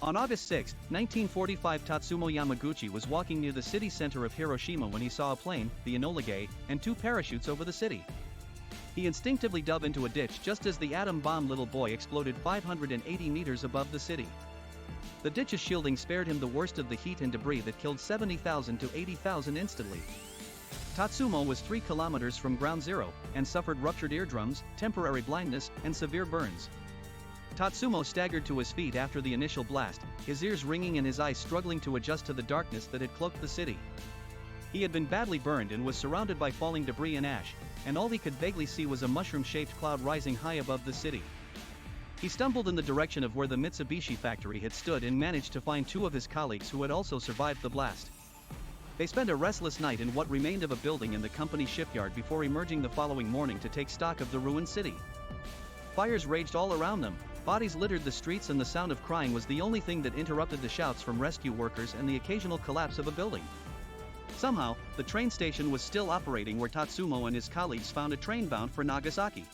On August 6, 1945, Totsumo Yamaguchi was walking near the city center of Hiroshima when he saw a plane, the Enola Gay, and 2 parachutes over the city. He instinctively dove into a ditch just as the atom bomb little boy exploded 580 meters above the city. The ditch's shielding spared him the worst of the heat and debris that killed 70,000 to 80,000 instantly. Totsumo was 3 kilometers from ground zero, and suffered ruptured eardrums, temporary blindness, and severe burns. Totsumo staggered to his feet after the initial blast, his ears ringing and his eyes struggling to adjust to the darkness that had cloaked the city. He had been badly burned and was surrounded by falling debris and ash, and all he could vaguely see was a mushroom-shaped cloud rising high above the city. He stumbled in the direction of where the Mitsubishi factory had stood and managed to find 2 of his colleagues who had also survived the blast. They spent a restless night in what remained of a building in the company shipyard before emerging the following morning to take stock of the ruined city. Fires raged all around them, bodies littered the streets, and the sound of crying was the only thing that interrupted the shouts from rescue workers and the occasional collapse of a building. Somehow, the train station was still operating where Totsumo and his colleagues found a train bound for Nagasaki.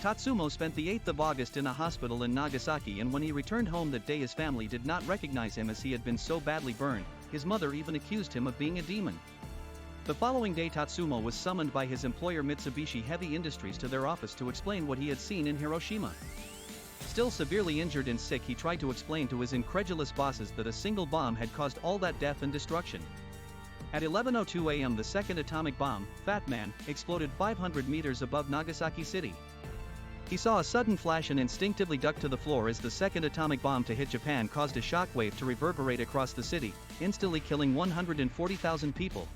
Totsumo spent the 8th of August in a hospital in Nagasaki, and when he returned home that day his family did not recognize him as he had been so badly burned. His mother even accused him of being a demon. The following day Totsumo was summoned by his employer Mitsubishi Heavy Industries to their office to explain what he had seen in Hiroshima. Still severely injured and sick, he tried to explain to his incredulous bosses that a single bomb had caused all that death and destruction. At 11:02 a.m. the second atomic bomb, Fat Man, exploded 500 meters above Nagasaki City. He saw a sudden flash and instinctively ducked to the floor as the second atomic bomb to hit Japan caused a shockwave to reverberate across the city, instantly killing 140,000 people.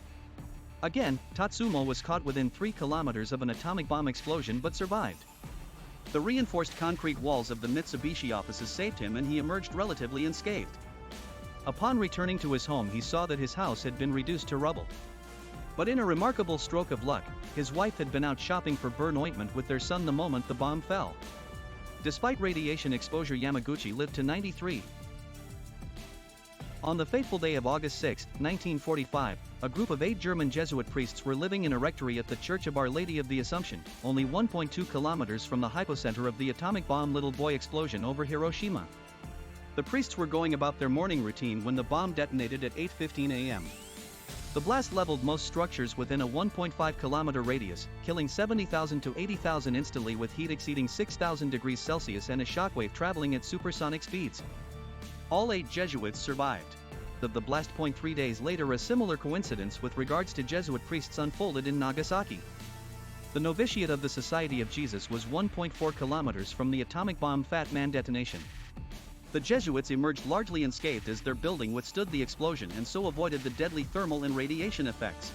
Again, Totsumo was caught within 3 kilometers of an atomic bomb explosion but survived. The reinforced concrete walls of the Mitsubishi offices saved him and he emerged relatively unscathed. Upon returning to his home he saw that his house had been reduced to rubble. But in a remarkable stroke of luck, his wife had been out shopping for burn ointment with their son the moment the bomb fell. Despite radiation exposure, Yamaguchi lived to 93. On the fateful day of August 6, 1945, a group of 8 German Jesuit priests were living in a rectory at the Church of Our Lady of the Assumption, only 1.2 kilometers from the hypocenter of the atomic bomb little boy explosion over Hiroshima. The priests were going about their morning routine when the bomb detonated at 8:15 a.m. The blast leveled most structures within a 1.5 kilometer radius, killing 70,000 to 80,000 instantly with heat exceeding 6,000 degrees Celsius and a shockwave traveling at supersonic speeds. All 8 Jesuits survived. Of the blast. 3 days later, a similar coincidence with regards to Jesuit priests unfolded in Nagasaki. The novitiate of the Society of Jesus was 1.4 kilometers from the atomic bomb Fat Man detonation. The Jesuits emerged largely unscathed as their building withstood the explosion and so avoided the deadly thermal and radiation effects.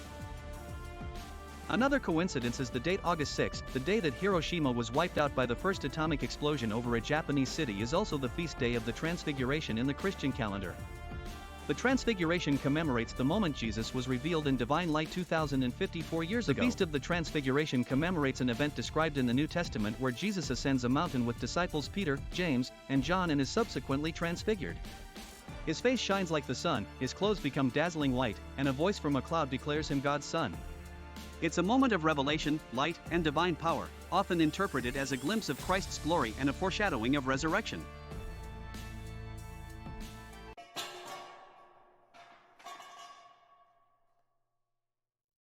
Another coincidence is the date August 6, the day that Hiroshima was wiped out by the first atomic explosion over a Japanese city, is also the feast day of the Transfiguration in the Christian calendar. The Transfiguration commemorates the moment Jesus was revealed in divine light 2,054 years ago. The Feast of the Transfiguration commemorates an event described in the New Testament where Jesus ascends a mountain with disciples Peter, James, and John and is subsequently transfigured. His face shines like the sun, his clothes become dazzling white, and a voice from a cloud declares him God's Son. It's a moment of revelation, light, and divine power, often interpreted as a glimpse of Christ's glory and a foreshadowing of resurrection.